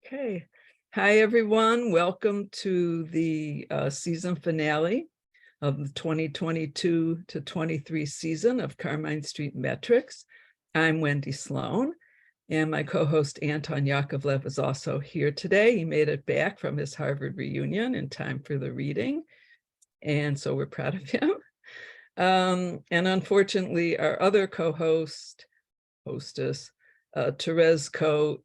Okay. Hi, everyone. Welcome to the season finale of the 2022 to 23 season of Carmine Street Metrics. I'm Wendy Sloan, and my co-host Anton Yakovlev is also here today. He made it back from his Harvard reunion in time for the reading, and so we're proud of him. And unfortunately, our other hostess, Therese Coe,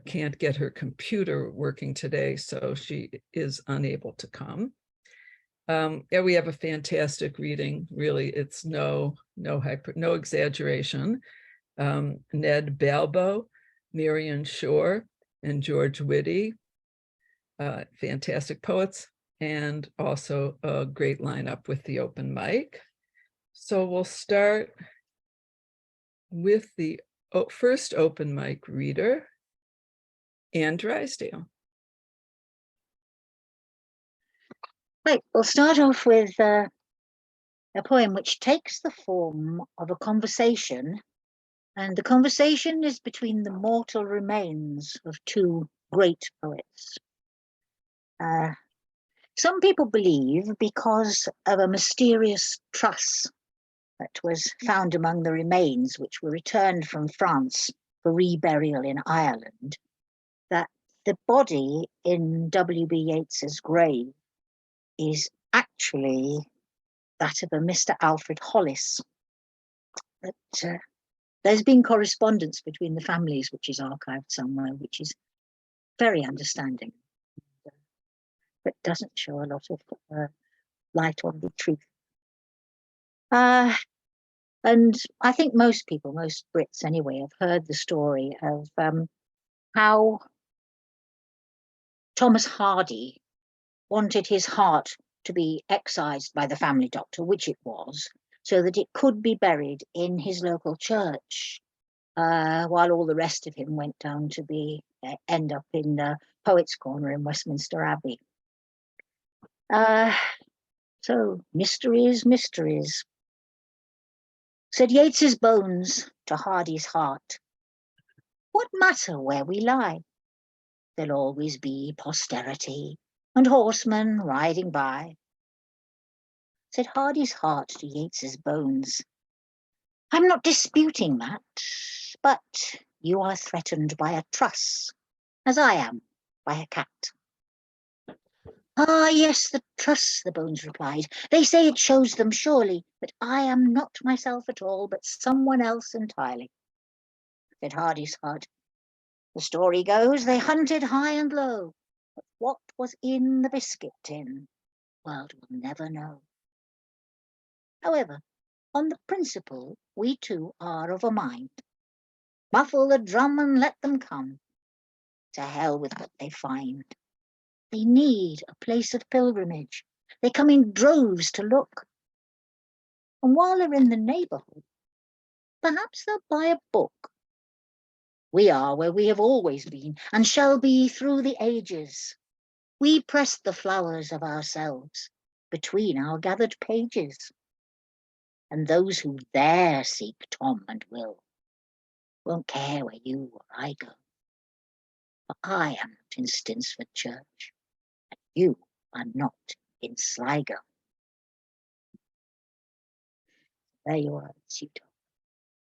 can't get her computer working today, so she is unable to come. Yeah, we have a fantastic reading. Really, it's no exaggeration. Ned Balbo, Marion Shore, and George Witte, fantastic poets, and also a great lineup with the open mic. So we'll start with the first open mic reader, and Drysdale. Right, we'll start off with a poem which takes the form of a conversation, and the conversation is between the mortal remains of two great poets. Some people believe because of a mysterious truss that was found among the remains which were returned from France for reburial in Ireland, that the body in W.B. Yeats's grave is actually that of a Mr. Alfred Hollis. But there's been correspondence between the families which is archived somewhere, which is very understanding, but doesn't show a lot of light on the truth. And I think most people, most Brits anyway, have heard the story of how Thomas Hardy wanted his heart to be excised by the family doctor, which it was, so that it could be buried in his local church, while all the rest of him went down to end up in Poets' Corner in Westminster Abbey. So mysteries. Said Yeats's bones to Hardy's heart, what matter where we lie? There'll always be posterity and horsemen riding by. Said Hardy's heart to Yeats's bones, I'm not disputing that, but you are threatened by a truss, as I am by a cat. Ah, yes, the truss, the bones replied. They say it shows them surely, but I am not myself at all, but someone else entirely. Said Hardy's heart, the story goes they hunted high and low, but what was in the biscuit tin, the world will never know. However, on the principle, we too are of a mind. Muffle the drum and let them come. To hell with what they find. They need a place of pilgrimage. They come in droves to look. And while they're in the neighbourhood, perhaps they'll buy a book. We are where we have always been and shall be through the ages. We press the flowers of ourselves between our gathered pages. And those who there seek Tom and Will won't care where you or I go. For I am not in Stinsford Church, and you are not in Sligo. There you are, Sito.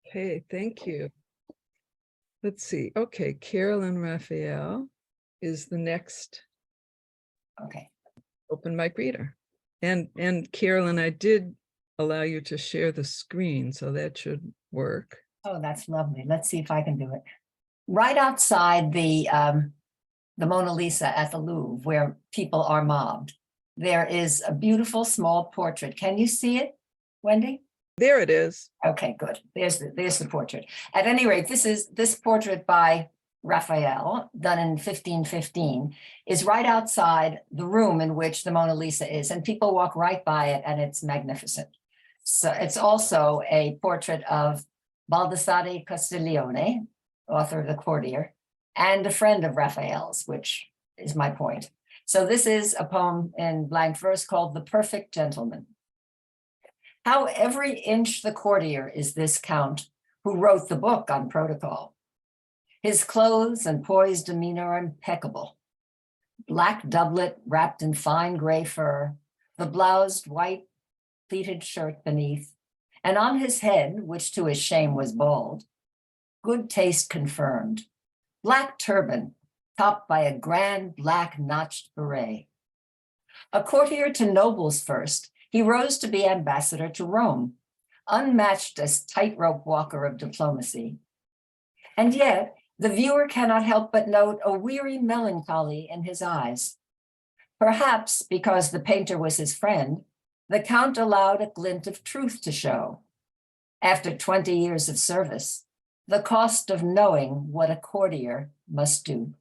Okay, thank you. Let's see. Okay, Carolyn Raphael is the next open mic reader. And Carolyn, I did allow you to share the screen, so that should work. Oh, that's lovely. Let's see if I can do it. Right outside the Mona Lisa at the Louvre, where people are mobbed, there is a beautiful small portrait. Can you see it, Wendy? There it is. Okay, good. There's the portrait. At any rate, this portrait by Raphael, done in 1515, is right outside the room in which the Mona Lisa is, and people walk right by it, and it's magnificent. So it's also a portrait of Baldassare Castiglione, author of The Courtier, and a friend of Raphael's, which is my point. So this is a poem in blank verse called The Perfect Gentleman. How every inch the courtier is this count who wrote the book on protocol. His clothes and poised demeanor are impeccable. Black doublet wrapped in fine gray fur, the bloused white pleated shirt beneath, and on his head, which to his shame was bald, good taste confirmed, black turban topped by a grand black notched beret. A courtier to nobles first, he rose to be ambassador to Rome, unmatched as tightrope walker of diplomacy. And yet, the viewer cannot help but note a weary melancholy in his eyes. Perhaps because the painter was his friend, the Count allowed a glint of truth to show. After 20 years of service, the cost of knowing what a courtier must do.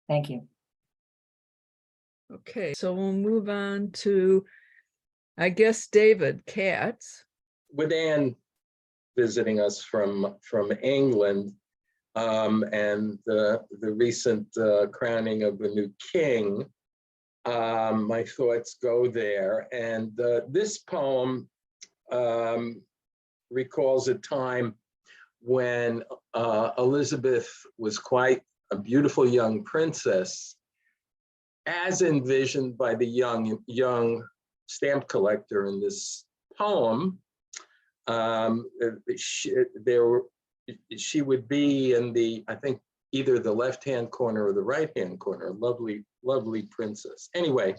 Thank you. Okay, so we'll move on to, I guess, David Katz. With Anne visiting us from England, and the recent crowning of a new king, my thoughts go there. And this poem recalls a time when Elizabeth was quite a beautiful young princess, as envisioned by the young stamp collector in this poem. She would be in the, I think, either the left-hand corner or the right-hand corner, a lovely, lovely princess. Anyway,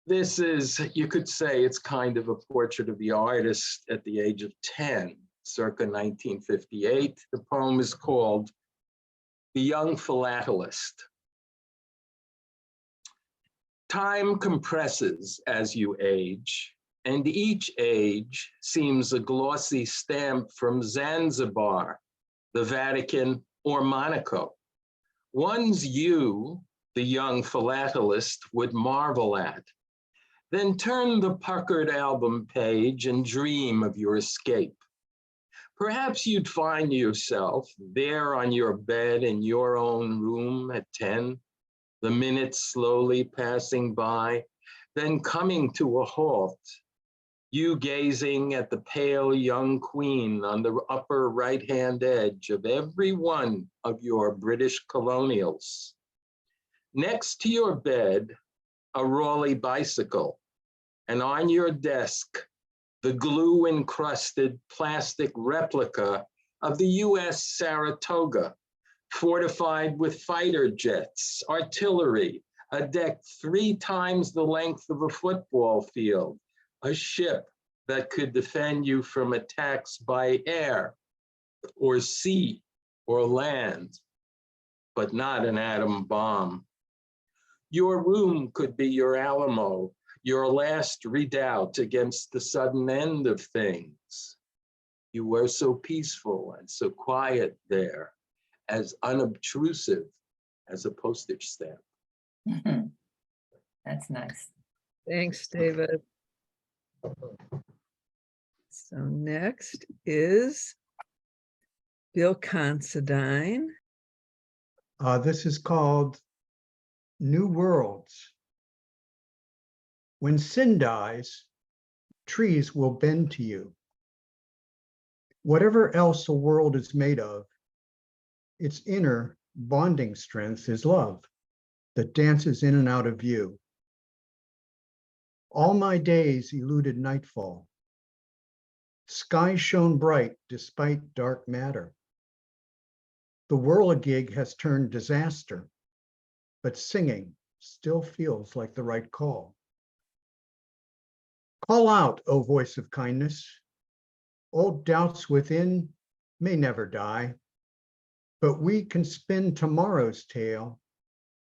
this is, you could say it's kind of a portrait of the artist at the age of 10, circa 1958. The poem is called The Young Philatelist. Time compresses as you age, and each age seems a glossy stamp from Zanzibar, the Vatican, or Monaco. One's you, the young philatelist, would marvel at. Then turn the puckered album page and dream of your escape. Perhaps you'd find yourself there on your bed in your own room at 10, the minutes slowly passing by, then coming to a halt. You gazing at the pale young queen on the upper right-hand edge of every one of your British colonials. Next to your bed, a Raleigh bicycle, and on your desk, the glue-encrusted plastic replica of the US Saratoga, fortified with fighter jets, artillery, a deck 3 times the length of a football field, a ship that could defend you from attacks by air or sea or land, but not an atom bomb. Your room could be your Alamo, your last redoubt against the sudden end of things. You were so peaceful and so quiet there, as unobtrusive as a postage stamp. That's nice. Thanks, David. So next is Bill Considine. This is called New Worlds. When sin dies, trees will bend to you. Whatever else a world is made of, its inner bonding strength is love that dances in and out of view. All my days eluded nightfall. Skies shone bright despite dark matter. The whirligig has turned disaster, but singing still feels like the right call. Call out, O voice of kindness. Old doubts within may never die, but we can spin tomorrow's tale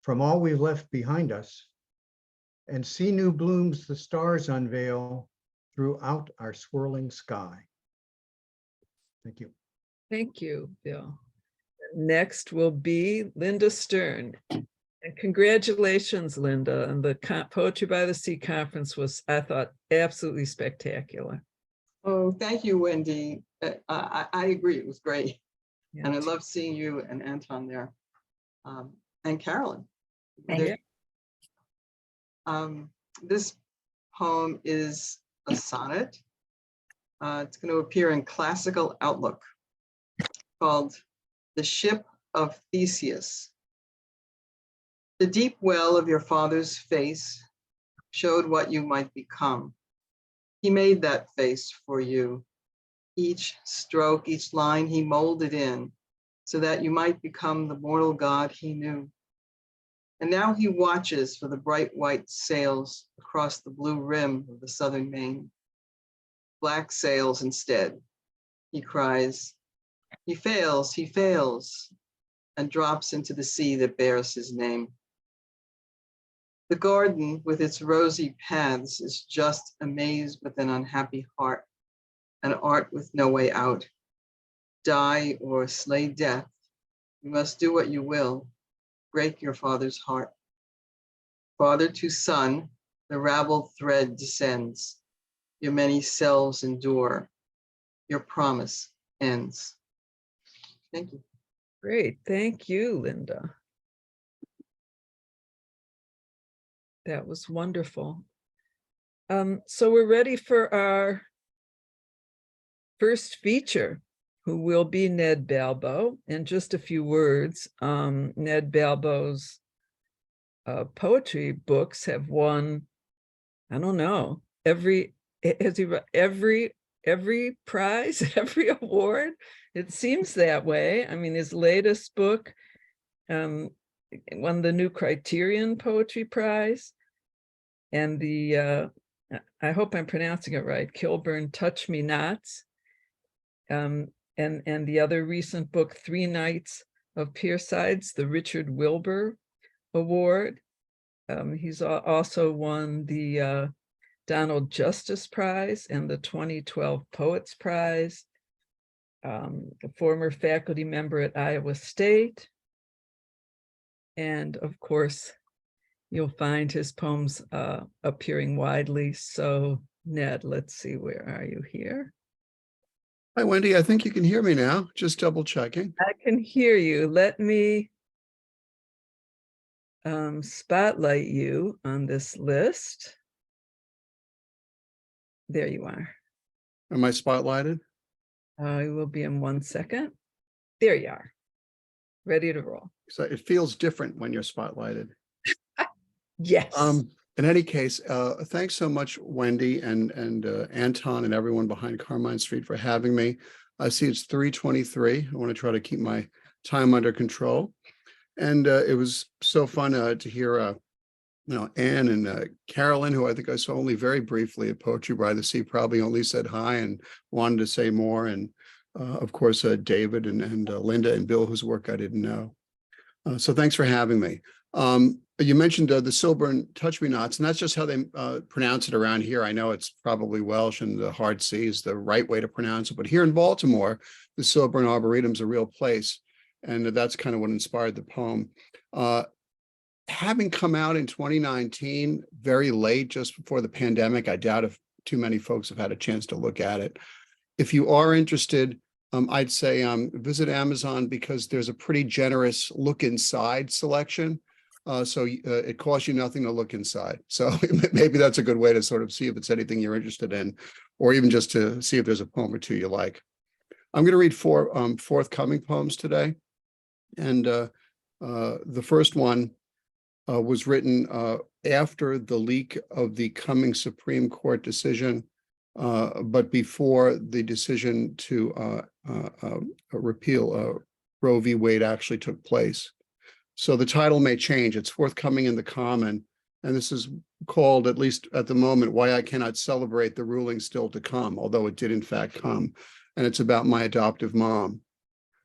from all we've left behind us and see new blooms the stars unveil throughout our swirling sky. Thank you. Thank you, Bill. Next will be Linda Stern. And congratulations, Linda. And the Poetry by the Sea conference was, I thought, absolutely spectacular. Oh, thank you, Wendy. I agree, it was great. Yeah. And I love seeing you and Anton there. And Carolyn. Thank you. This poem is a sonnet. It's going to appear in Classical Outlook, called the ship of Theseus. The deep well of your father's face showed what you might become. He made that face for you. Each stroke, each line he molded in so that you might become the mortal god he knew. And now he watches for the bright white sails across the blue rim of the southern main. Black sails instead. He cries, he fails, and drops into the sea that bears his name. The garden with its rosy paths is just a maze with an unhappy heart, an art with no way out. Die or slay death, you must do what you will, break your father's heart. Father to son, the raveled thread descends. Your many selves endure. Your promise ends. Thank you. Great, thank you, Linda. That was wonderful. So we're ready for our first feature, who will be Ned Balbo. In just a few words, Ned Balbo's poetry books have won, I don't know, every prize, every award. It seems that way. I mean, his latest book won the new Criterion Poetry Prize, and the I hope I'm pronouncing it right, Kilburn Touch Me Nots, and the other recent book, Three Nights of Piersides, the Richard Wilbur Award. He's also won the Donald Justice Prize and the 2012 Poets Prize. A former faculty member at Iowa State. And of course, you'll find his poems appearing widely. So Ned, let's see, where are you here? Hi, Wendy. I think you can hear me now. Just double checking. I can hear you. Let me spotlight you on this list. There you are. Am I spotlighted? I will be in 1 second. There you are. Ready to roll. So it feels different when you're spotlighted. Yes. In any case, thanks so much, Wendy and Anton and everyone behind Carmine Street for having me. I see it's 3:23. I want to try to keep my time under control. And it was so fun to hear Anne and Carolyn, who I think I saw only very briefly at Poetry by the Sea, probably only said hi and wanted to say more. And of course, David and Linda and Bill, whose work I didn't know. So thanks for having me. You mentioned the Silburn Touch Me Nots, and that's just how they pronounce it around here. I know it's probably Welsh and the hard C is the right way to pronounce it. But here in Baltimore, the Silburn Arboretum is a real place. And that's kind of what inspired the poem. Having come out in 2019, very late, just before the pandemic, I doubt if too many folks have had a chance to look at it. If you are interested, I'd say visit Amazon because there's a pretty generous look inside selection. So it costs you nothing to look inside. So maybe that's a good way to sort of see if it's anything you're interested in, or even just to see if there's a poem or two you like. I'm going to read four forthcoming poems today. And the first one was written after the leak of the coming Supreme Court decision, but before the decision to repeal Roe v. Wade actually took place. So the title may change. It's forthcoming in the Common, and this is called, at least at the moment, Why I Cannot Celebrate the Ruling Still to Come, although it did in fact come. And it's about my adoptive mom.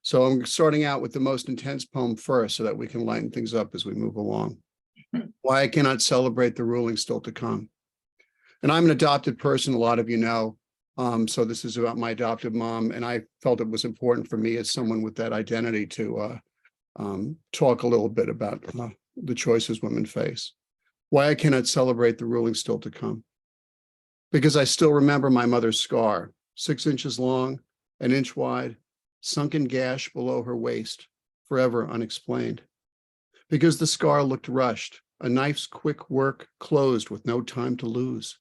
So I'm starting out with the most intense poem first so that we can lighten things up as we move along. Why I Cannot Celebrate the Ruling Still to Come. And I'm an adopted person, a lot of you know. So this is about my adoptive mom. And I felt it was important for me as someone with that identity to talk a little bit about the choices women face. Why I Cannot Celebrate the Ruling Still to Come. Because I still remember my mother's scar, 6 inches long, 1 inch wide, sunken gash below her waist, forever unexplained. Because the scar looked rushed, a knife's quick work closed with no time to lose.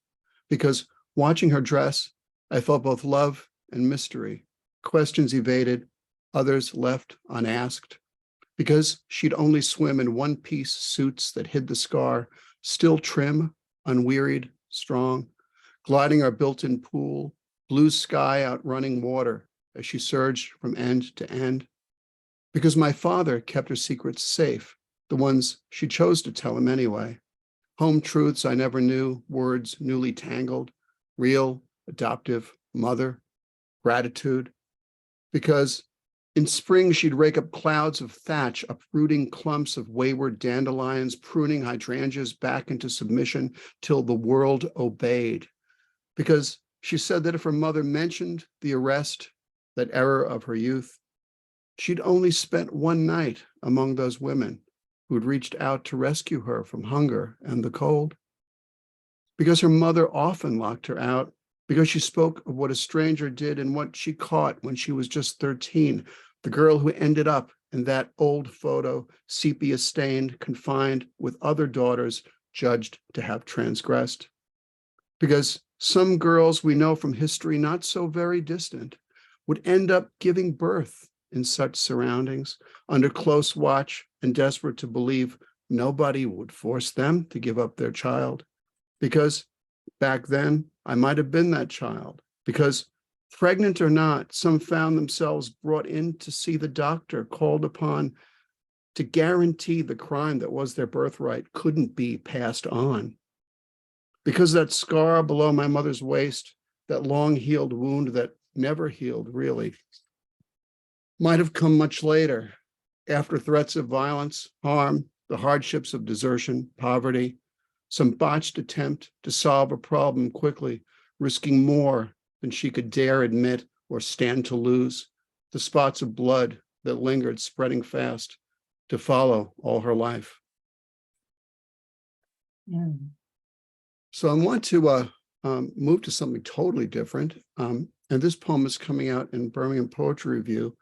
Because watching her dress, I felt both love and mystery, questions evaded, others left unasked, because she'd only swim in one-piece suits that hid the scar, still trim, unwearied, strong, gliding our built-in pool, blue sky outrunning water as she surged from end to end. Because my father kept her secrets safe, the ones she chose to tell him anyway. Home truths I never knew, words newly tangled, real, adoptive, mother, gratitude. Because in spring, she'd rake up clouds of thatch, uprooting clumps of wayward dandelions, pruning hydrangeas back into submission till the world obeyed. Because she said that if her mother mentioned the arrest, that error of her youth, she'd only spent one night among those women who'd reached out to rescue her from hunger and the cold. Because her mother often locked her out, because she spoke of what a stranger did and what she caught when she was just 13, the girl who ended up in that old photo, sepia-stained, confined with other daughters judged to have transgressed. Because some girls we know from history not so very distant would end up giving birth in such surroundings, under close watch and desperate to believe nobody would force them to give up their child. Because back then, I might have been that child. Because pregnant or not, some found themselves brought in to see the doctor, called upon to guarantee the crime that was their birthright couldn't be passed on. Because that scar below my mother's waist, that long-healed wound that never healed, really, might have come much later, after threats of violence, harm, the hardships of desertion, poverty, some botched attempt to solve a problem quickly, risking more than she could dare admit or stand to lose, the spots of blood that lingered spreading fast to follow all her life. So I want to move to something totally different. And this poem is coming out in Birmingham Poetry Review.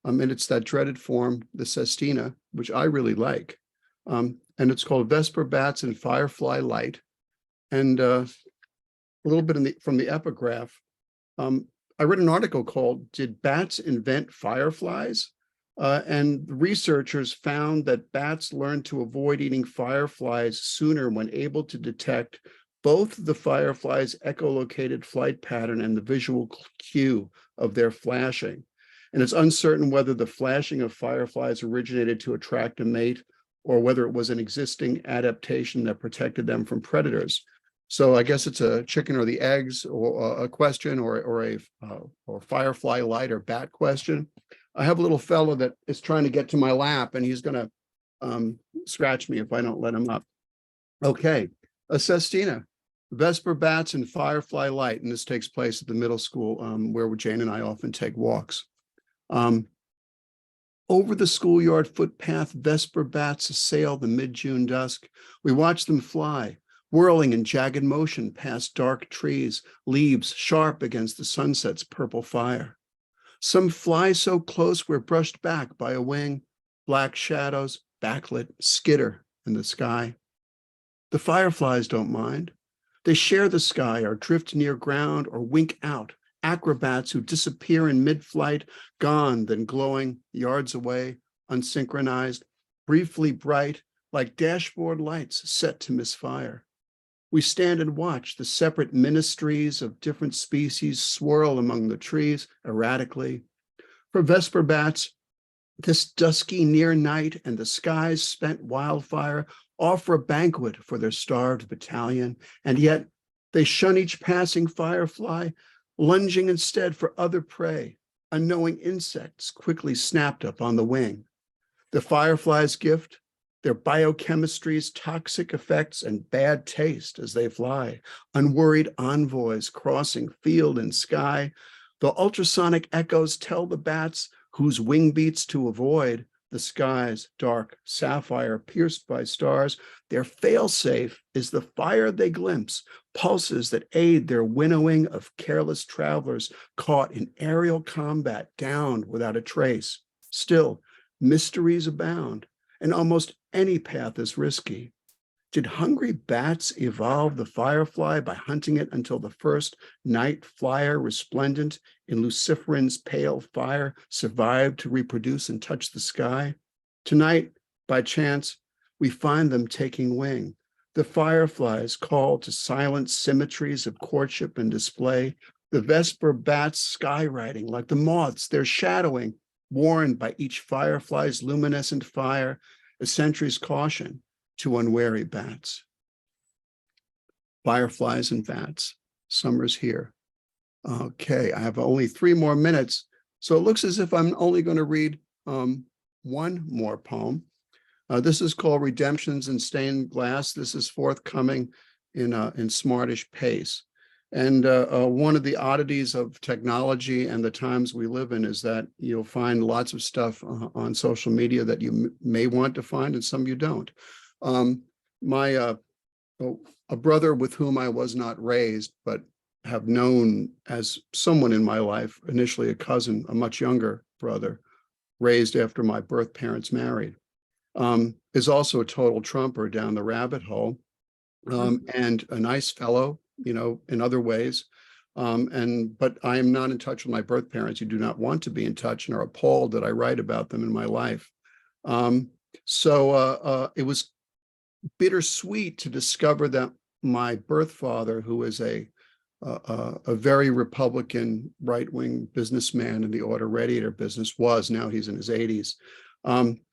And it's that dreaded form, the sestina, which I really like. And it's called Vesper Bats and Firefly Light. And a little bit from the epigraph. I read an article called, "Did Bats Invent Fireflies?" And researchers found that bats learned to avoid eating fireflies sooner when able to detect both the firefly's echolocated flight pattern and the visual cue of their flashing. And it's uncertain whether the flashing of fireflies originated to attract a mate or whether it was an existing adaptation that protected them from predators. So I guess it's a chicken or the eggs or a question or a firefly light or bat question. I have a little fellow that is trying to get to my lap and he's going to scratch me if I don't let him up. Okay, a sestina, Vesper Bats and Firefly Light. And this takes place at the middle school where Jane and I often take walks. Over the schoolyard footpath, Vesper bats assail the mid-June dusk. We watch them fly, whirling in jagged motion past dark trees, leaves sharp against the sunset's purple fire. Some fly so close we're brushed back by a wing, black shadows, backlit, skitter in the sky. The fireflies don't mind. They share the sky or drift near ground or wink out, acrobats who disappear in mid-flight, gone, then glowing yards away, unsynchronized, briefly bright, like dashboard lights set to misfire. We stand and watch the separate ministries of different species swirl among the trees erratically. For Vesper bats, this dusky near night and the sky's spent wildfire offer a banquet for their starved battalion, and yet they shun each passing firefly, lunging instead for other prey, unknowing insects quickly snapped up on the wing. The firefly's gift, their biochemistry's toxic effects and bad taste as they fly, unworried envoys crossing field and sky. The ultrasonic echoes tell the bats whose wing beats to avoid, the sky's dark sapphire pierced by stars. Their fail-safe is the fire they glimpse, pulses that aid their winnowing of careless travelers caught in aerial combat, downed without a trace. Still, mysteries abound, and almost any path is risky. Did hungry bats evolve the firefly by hunting it until the first night flyer, resplendent in luciferins pale fire, survived to reproduce and touch the sky? Tonight, by chance, we find them taking wing. The fireflies call to silent symmetries of courtship and display. The vesper bats skywriting like the moths, they're shadowing, warned by each firefly's luminescent fire, a century's caution to unwary bats. Fireflies and bats, summer's here. Okay, I have only 3 more minutes, so it looks as if I'm only going to read one more poem. This is called Redemptions in Stained Glass. This is forthcoming in smartish pace. And one of the oddities of technology and the times we live in is that you'll find lots of stuff on social media that you may want to find and some you don't. A brother with whom I was not raised, but have known as someone in my life, initially a cousin, a much younger brother, raised after my birth parents married, is also a total trumper down the rabbit hole, and a nice fellow, you know, in other ways. But I am not in touch with my birth parents who do not want to be in touch and are appalled that I write about them in my life. So it was bittersweet to discover that my birth father, who is a very Republican right-wing businessman in the auto radiator business, now he's in his 80s,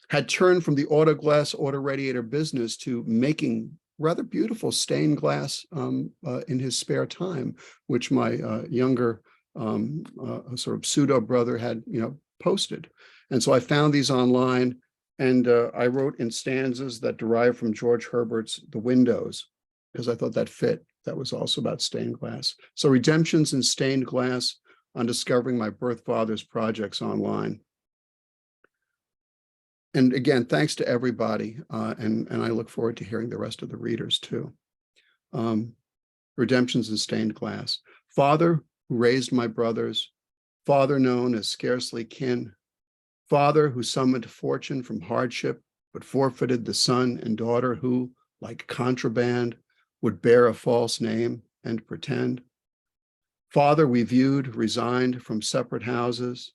had turned from the auto radiator business to making rather beautiful stained glass in his spare time, which my younger sort of pseudo brother had, you know, posted. And so I found these online, and I wrote in stanzas that derive from George Herbert's The Windows, because I thought that fit. That was also about stained glass. So Redemptions in Stained Glass on discovering my birth father's projects online. And again, thanks to everybody. And I look forward to hearing the rest of the readers too. Redemptions in Stained Glass. Father who raised my brothers, father known as scarcely kin, father who summoned fortune from hardship, but forfeited the son and daughter who, like contraband, would bear a false name and pretend. Father we viewed resigned from separate houses,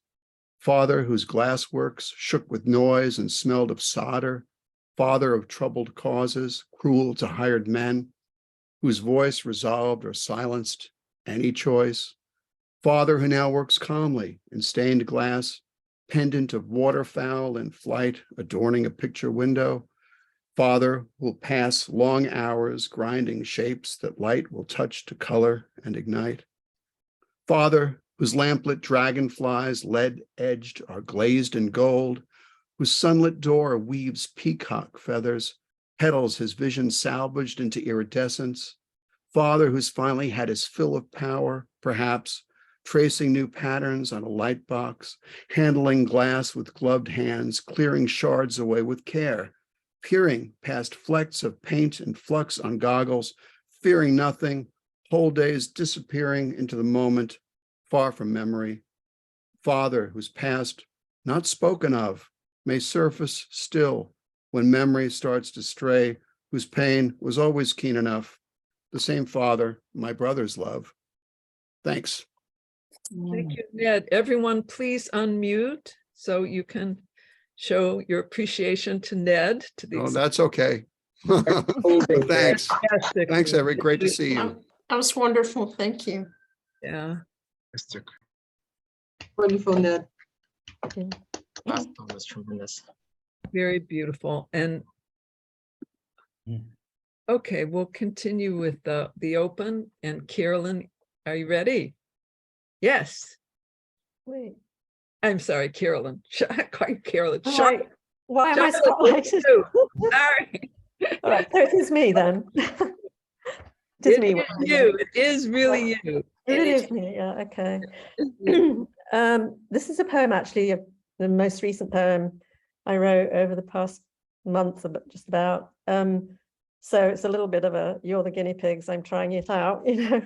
father whose glassworks shook with noise and smelled of solder, father of troubled causes, cruel to hired men, whose voice resolved or silenced any choice, father who now works calmly in stained glass, pendant of waterfowl in flight adorning a picture window, father will pass long hours grinding shapes that light will touch to color and ignite, father whose lamplit dragonflies lead-edged are glazed in gold, whose sunlit door weaves peacock feathers, petals his vision salvaged into iridescence, father who's finally had his fill of power, perhaps, tracing new patterns on a light box, handling glass with gloved hands, clearing shards away with care, peering past flecks of paint and flux on goggles, fearing nothing, whole days disappearing into the moment, far from memory. Father whose past, not spoken of, may surface still when memory starts to stray, whose pain was always keen enough. The same father, my brother's love. Thanks. Thank you, Ned. Everyone, please unmute so you can show your appreciation to Ned. To the Oh, that's okay. Holding Thanks. fantastic. Thanks, Everett. Great to see you. That was wonderful. Thank you. Yeah. Mr. Wonderful, Ned. Last one was tremendous. Very beautiful. And okay, we'll continue with the open. And Carolyn, are you ready? Yes. Wait, I'm sorry, Carolyn. I call you Carolyn. why am I Charlotte, spotlighted? Sorry. All right, so it is me then. It is me. It is you. It is really you. It is me, yeah, okay. This is a poem, actually, the most recent poem I wrote over the past month, just about. So it's a little bit of a, you're the guinea pigs, I'm trying it out, you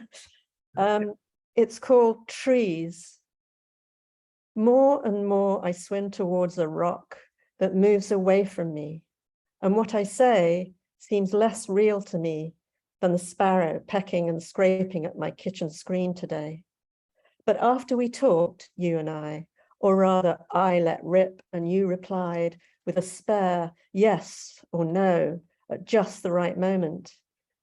know. It's called Trees. More and more I swim towards a rock that moves away from me. And what I say seems less real to me than the sparrow pecking and scraping at my kitchen screen today. But after we talked, you and I, or rather I let rip and you replied with a spare yes or no at just the right moment,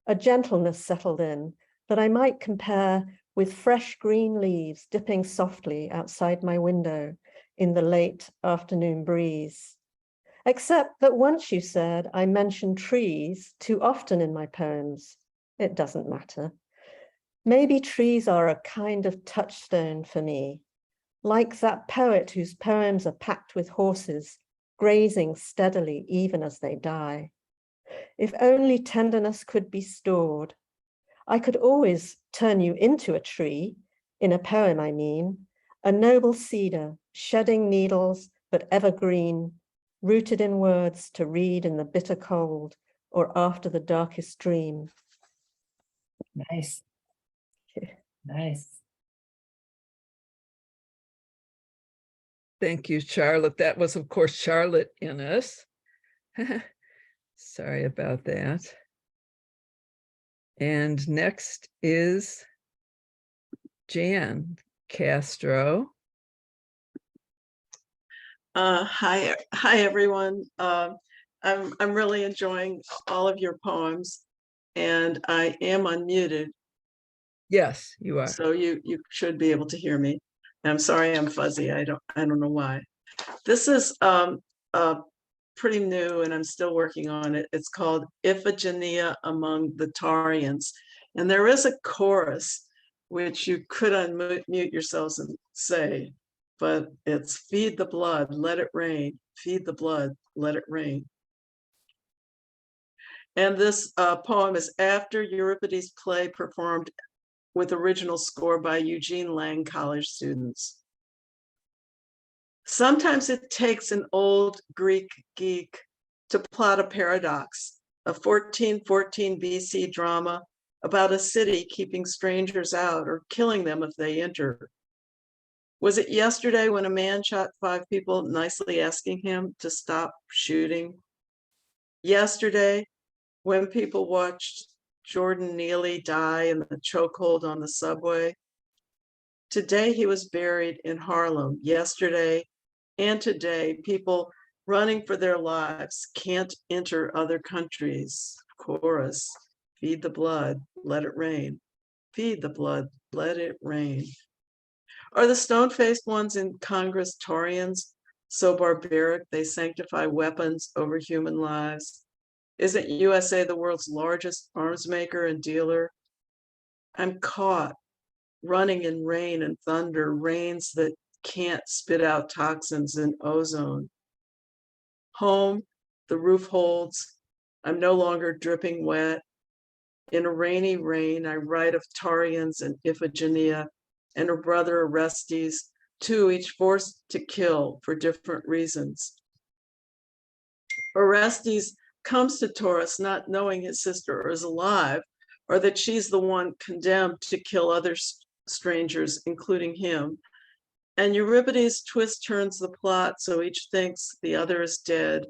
a gentleness settled in that I might compare with fresh green leaves dipping softly outside my window in the late afternoon breeze. Except that once you said I mention trees too often in my poems. It doesn't matter. Maybe trees are a kind of touchstone for me, like that poet whose poems are packed with horses, grazing steadily even as they die. If only tenderness could be stored, I could always turn you into a tree, in a poem I mean, a noble cedar, shedding needles, but evergreen, rooted in words to read in the bitter cold or after the darkest dream. Nice. Nice. Thank you, Charlotte. That was, of course, Charlotte Innes. Sorry about that. And next is Jan Castro. Hi everyone. I'm really enjoying all of your poems, and I am unmuted. Yes, you are. So you should be able to hear me. I'm sorry I'm fuzzy. I don't know why. This is pretty new, and I'm still working on it. It's called Iphigenia Among the Taurians, and there is a chorus which you could unmute yourselves and say, but it's feed the blood, let it rain, feed the blood, let it rain. And this poem is after Euripides' play performed with original score by Eugene Lang College students. Sometimes it takes an old Greek geek to plot a paradox, a 1414 BC drama about a city keeping strangers out or killing them if they enter. Was it yesterday when a man shot 5 people, nicely asking him to stop shooting? Yesterday, when people watched Jordan Neely die in the chokehold on the subway? Today, he was buried in Harlem. Yesterday and today, people running for their lives can't enter other countries. Chorus, feed the blood, let it rain. Feed the blood, let it rain. Are the stone-faced ones in Congress Taurians so barbaric they sanctify weapons over human lives? Isn't USA the world's largest arms maker and dealer? I'm caught running in rain and thunder, rains that can't spit out toxins and ozone. Home, the roof holds. I'm no longer dripping wet. In a rainy rain, I write of Taurians and Iphigenia and her brother Orestes, 2 each forced to kill for different reasons. Orestes comes to Taurus not knowing his sister is alive, or that she's the one condemned to kill other strangers, including him. And Euripides turns the plot so each thinks the other is dead,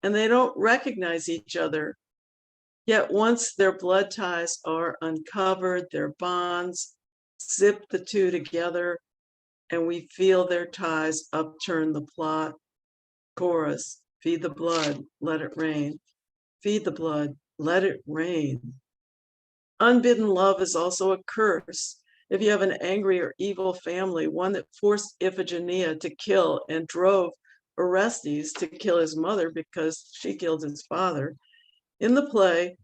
and they don't recognize each other. Yet once their blood ties are uncovered, their bonds zip the 2 together, and we feel their ties upturn the plot. Chorus, feed the blood, let it rain. Feed the blood, let it rain. Unbidden love is also a curse. If you have an angry or evil family, one that forced Iphigenia to kill and drove Orestes to kill his mother because she killed his father. In the play,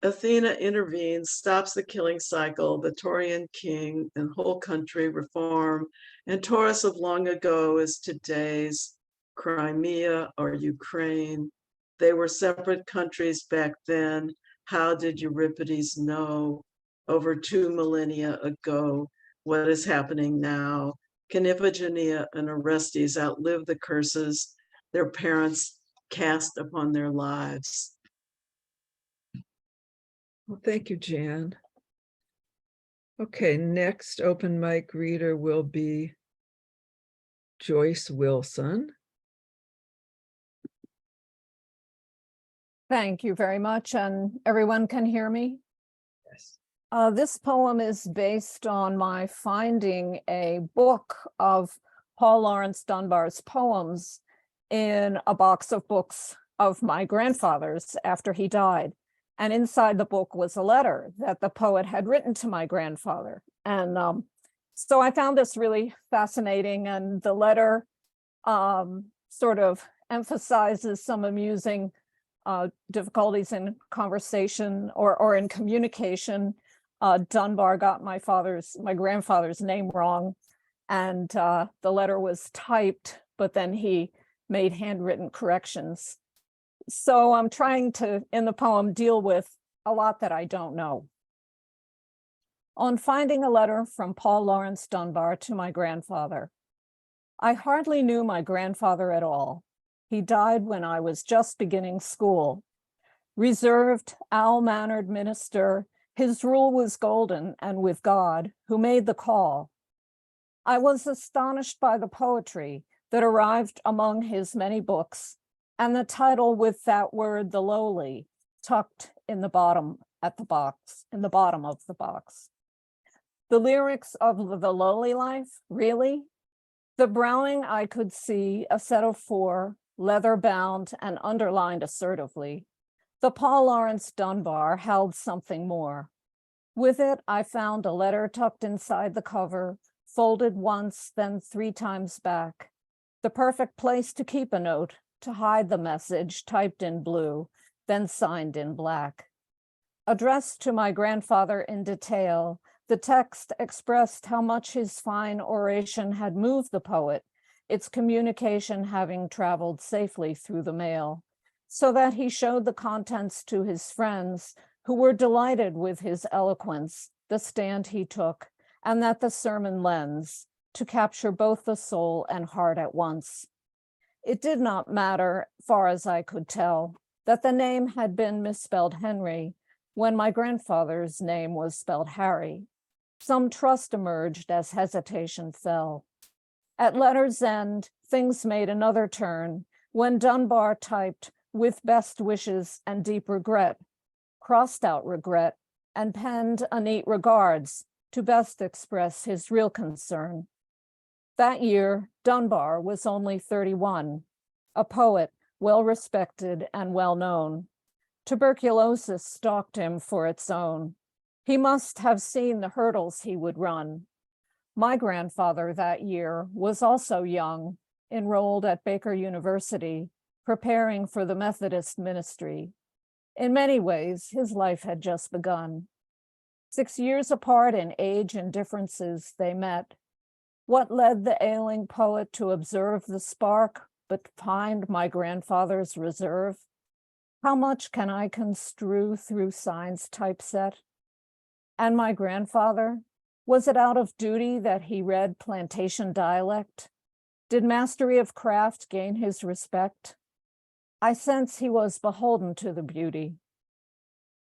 Athena intervenes, stops the killing cycle, the Taurian king and whole country reform, and Taurus of long ago is today's Crimea or Ukraine. They were separate countries back then. How did Euripides know over 2 millennia ago what is happening now? Can Iphigenia and Orestes outlive the curses their parents cast upon their lives? Well, thank you, Jan. Okay, next open mic reader will be Joyce Wilson. Thank you very much, and everyone can hear me? Yes. This poem is based on my finding a book of Paul Laurence Dunbar's poems in a box of books of my grandfather's after he died. And inside the book was a letter that the poet had written to my grandfather. And so I found this really fascinating, and the letter sort of emphasizes some amusing difficulties in conversation or in communication. Dunbar got my grandfather's name wrong, and the letter was typed, but then he made handwritten corrections. So I'm trying to, in the poem, deal with a lot that I don't know. On finding a letter from Paul Laurence Dunbar to my grandfather. I hardly knew my grandfather at all. He died when I was just beginning school. Reserved, owl-mannered minister, his rule was golden and with God, who made the call. I was astonished by the poetry that arrived among his many books, and the title with that word, the lowly, tucked in the bottom of the box. The lyrics of the lowly life, really? The Browning I could see, a set of 4, leather bound and underlined assertively. The Paul Laurence Dunbar held something more. With it, I found a letter tucked inside the cover, folded once, then 3 times back. The perfect place to keep a note, to hide the message typed in blue, then signed in black. Addressed to my grandfather in detail, the text expressed how much his fine oration had moved the poet, its communication having traveled safely through the mail, so that he showed the contents to his friends, who were delighted with his eloquence, the stand he took, and that the sermon lends, to capture both the soul and heart at once. It did not matter, far as I could tell, that the name had been misspelled Henry, when my grandfather's name was spelled Harry. Some trust emerged as hesitation fell. At letter's end, things made another turn, when Dunbar typed, with best wishes and deep regret, crossed out regret, and penned a neat regards, to best express his real concern. That year, Dunbar was only 31, a poet well respected and well known. Tuberculosis stalked him for its own. He must have seen the hurdles he would run. My grandfather that year was also young, enrolled at Baker University, preparing for the Methodist ministry. In many ways, his life had just begun. 6 years apart in age and differences, they met. What led the ailing poet to observe the spark, but find my grandfather's reserve? How much can I construe through signs typeset? And my grandfather, was it out of duty that he read plantation dialect? Did mastery of craft gain his respect? I sense he was beholden to the beauty.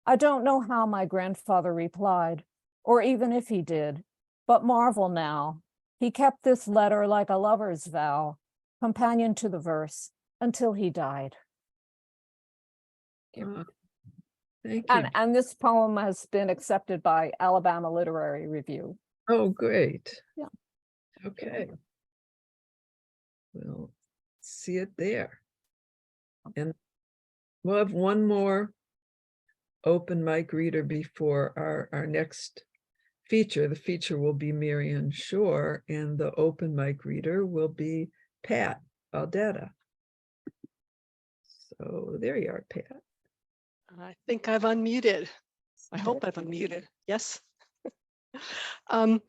I don't know how my grandfather replied, or even if he did, but marvel now, he kept this letter like a lover's vow, companion to the verse, until he died. Thank you. And this poem has been accepted by Alabama Literary Review. Oh, great. Yeah. Okay. We'll see it there. And we'll have one more open mic reader before our next feature. The feature will be Marion Shore, and the open mic reader will be Pat Valdata. So there you are, Pat. I think I've unmuted. I hope I've unmuted. Yes. Some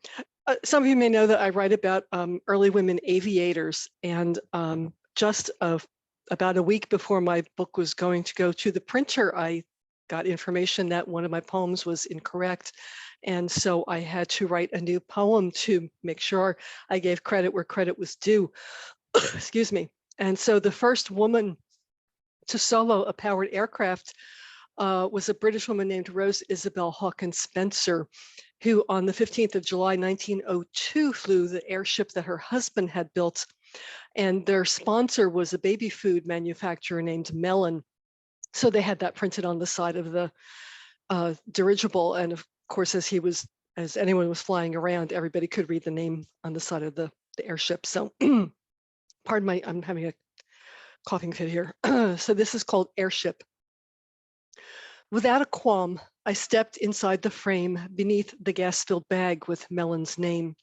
of you may know that I write about early women aviators, and just about a week before my book was going to go to the printer, I got information that one of my poems was incorrect. And so I had to write a new poem to make sure I gave credit where credit was due. Excuse me. And so the first woman to solo a powered aircraft was a British woman named Rose Isabel Hawkins Spencer, who on the 15th of July, 1902, flew the airship that her husband had built. And their sponsor was a baby food manufacturer named Mellon. So they had that printed on the side of the dirigible. And of course, as anyone was flying around, everybody could read the name on the side of the airship. So pardon my, I'm having a coughing fit here. So this is called Airship. Without a qualm, I stepped inside the frame beneath the gas-filled bag with Melon's name.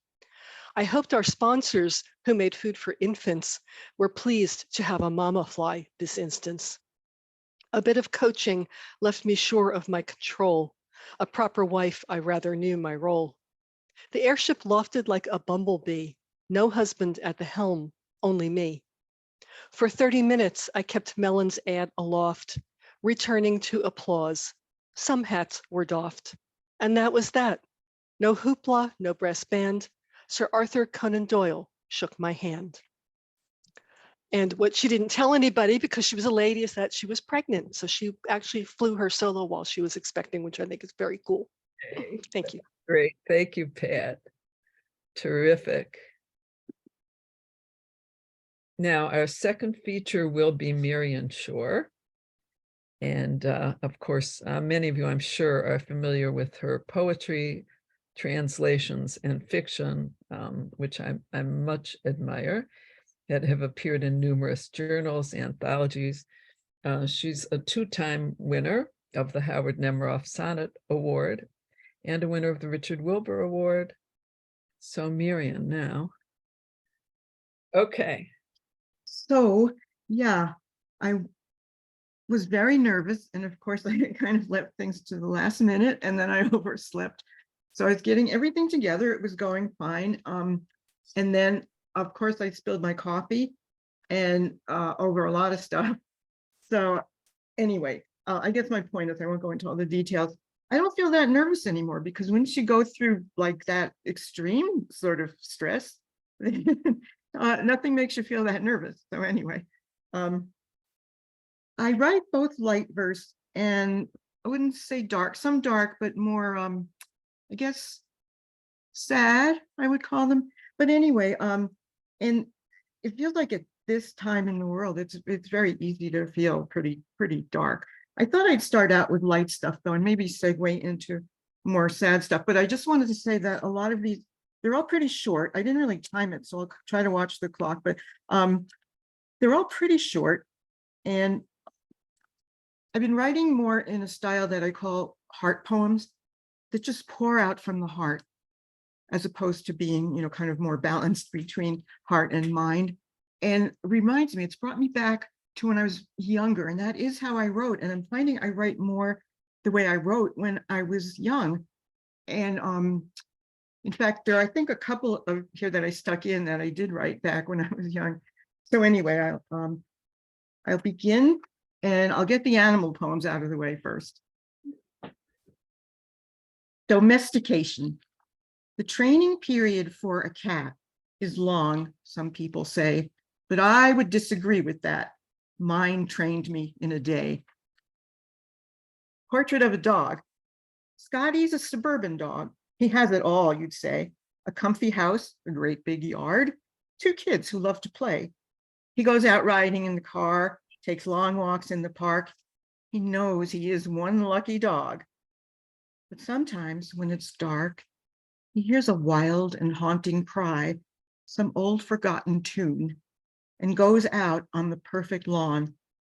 I hoped our sponsors, who made food for infants, were pleased to have a mama fly this instance. A bit of coaching left me sure of my control. A proper wife, I rather knew my role. The airship lofted like a bumblebee. No husband at the helm, only me. For 30 minutes, I kept Melon's ad aloft, returning to applause. Some hats were doffed. And that was that. No hoopla, no brass band. Sir Arthur Conan Doyle shook my hand. And what she didn't tell anybody, because she was a lady, is that she was pregnant. So she actually flew her solo while she was expecting, which I think is very cool. Thank you. Great. Thank you, Pat. Terrific. Now, our second feature will be Marion Shore. And of course, many of you, I'm sure, are familiar with her poetry, translations, and fiction, which I much admire, that have appeared in numerous journals, anthologies. She's a two-time winner of the Howard Nemeroff Sonnet Award and a winner of the Richard Wilbur Award. So Marion now. Okay. So, yeah, I was very nervous. And of course, I kind of left things to the last minute and then I overslept. So I was getting everything together. It was going fine. And then, of course, I spilled my coffee and over a lot of stuff. So anyway, I guess my point is I won't go into all the details. I don't feel that nervous anymore because once you go through like that extreme sort of stress, nothing makes you feel that nervous. So anyway, I write both light verse and I wouldn't say dark, some dark, but more, I guess, sad, I would call them. But anyway, and it feels like at this time in the world, it's very easy to feel pretty dark. I thought I'd start out with light stuff though, and maybe segue into more sad stuff. But I just wanted to say that a lot of these, they're all pretty short. I didn't really time it, so I'll try to watch the clock, but they're all pretty short. And I've been writing more in a style that I call heart poems that just pour out from the heart, as opposed to being, you know, kind of more balanced between heart and mind. And it reminds me, it's brought me back to when I was younger, and that is how I wrote. And I'm finding I write more the way I wrote when I was young. And in fact, there are, I think, a couple of here that I stuck in that I did write back when I was young. So anyway, I'll begin, and I'll get the animal poems out of the way first. Domestication. The training period for a cat is long, some people say, but I would disagree with that. Mine trained me in a day. Portrait of a dog. Scotty's a suburban dog. He has it all, you'd say. A comfy house, a great big yard, 2 kids who love to play. He goes out riding in the car, takes long walks in the park. He knows he is one lucky dog. But sometimes when it's dark, he hears a wild and haunting cry, some old forgotten tune, and goes out on the perfect lawn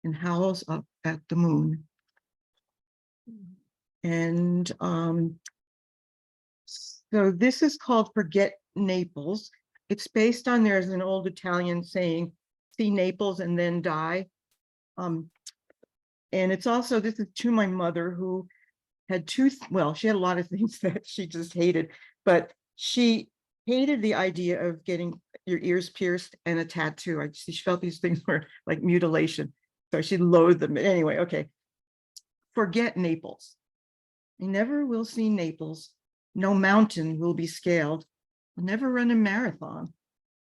and howls up at the moon. And so this is called Forget Naples. It's based on, there's an old Italian saying, see Naples and then die. And it's also, this is to my mother, who had well, she had a lot of things that she just hated, but she hated the idea of getting your ears pierced and a tattoo. She felt these things were like mutilation. So she loathed them. Anyway, okay. Forget Naples. I never will see Naples. No mountain will be scaled. I'll never run a marathon.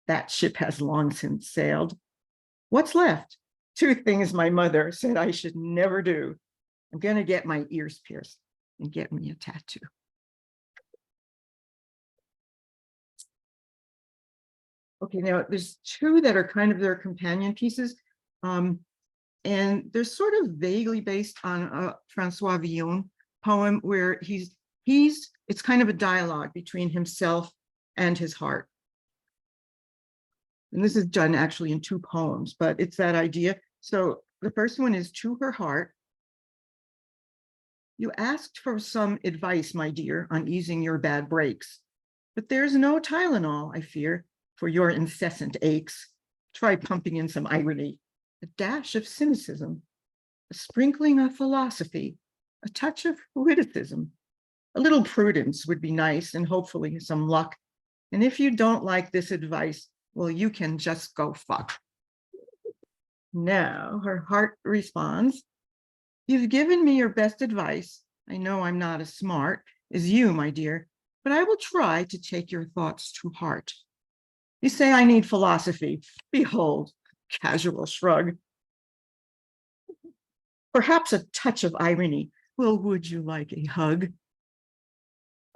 That ship has long since sailed. What's left? 2 things my mother said I should never do. I'm going to get my ears pierced and get me a tattoo. Okay, now there's 2 that are kind of their companion pieces. And And they're sort of vaguely based on a Francois Villon poem where it's kind of a dialogue between himself and his heart. And this is done actually in 2 poems, but it's that idea. So the first one is To Her Heart. You asked for some advice, my dear, on easing your bad breaks, but there's no Tylenol, I fear, for your incessant aches. Try pumping in some irony, a dash of cynicism, a sprinkling of philosophy, a touch of witticism. A little prudence would be nice, and hopefully some luck. And if you don't like this advice, well, you can just go fuck. Now her heart responds, you've given me your best advice. I know I'm not as smart as you, my dear, but I will try to take your thoughts to heart. You say I need philosophy. Behold, casual shrug. Perhaps a touch of irony. Well, would you like a hug?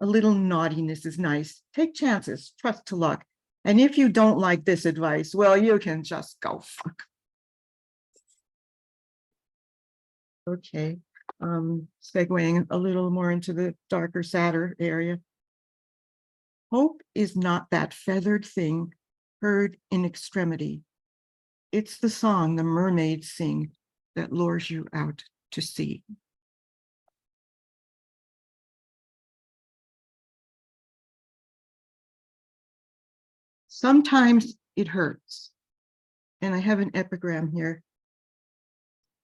A little naughtiness is nice. Take chances, trust to luck. And if you don't like this advice, well, you can just go fuck. Okay, segueing a little more into the darker, sadder area. Hope is not that feathered thing heard in extremity. It's the song the mermaids sing that lures you out to sea. Sometimes it hurts. And I have an epigram here.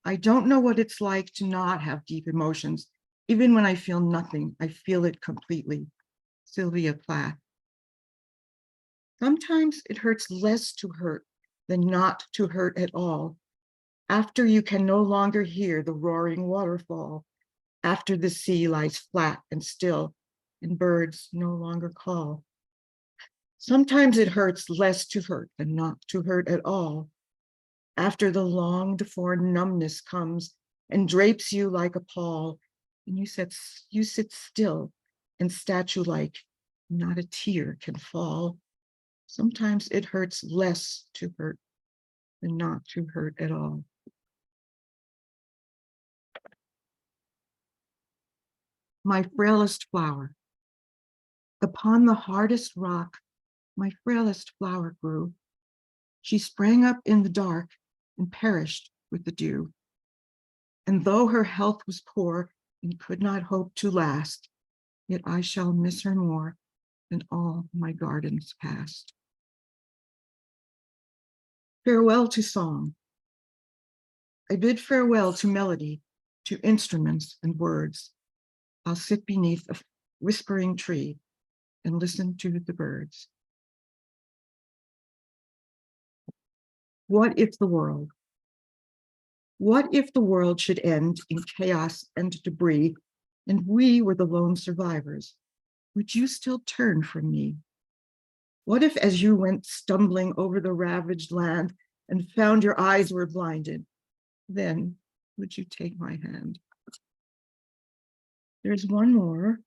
I don't know what it's like to not have deep emotions. Even when I feel nothing, I feel it completely. Sylvia Plath. Sometimes it hurts less to hurt than not to hurt at all. After you can no longer hear the roaring waterfall, after the sea lies flat and still and birds no longer call. Sometimes it hurts less to hurt than not to hurt at all. After the longed for numbness comes and drapes you like a pall, and you sit still and statue-like, not a tear can fall. Sometimes it hurts less to hurt than not to hurt at all. My frailest flower. Upon the hardest rock, my frailest flower grew. She sprang up in the dark and perished with the dew. And though her health was poor and could not hope to last, yet I shall miss her more than all my gardens past. Farewell to song. I bid farewell to melody, to instruments and words. I'll sit beneath a whispering tree and listen to the birds. What if the world should end in chaos and debris, and we were the lone survivors? Would you still turn from me? What if, as you went stumbling over the ravaged land and found your eyes were blinded, then would you take my hand? There's one more.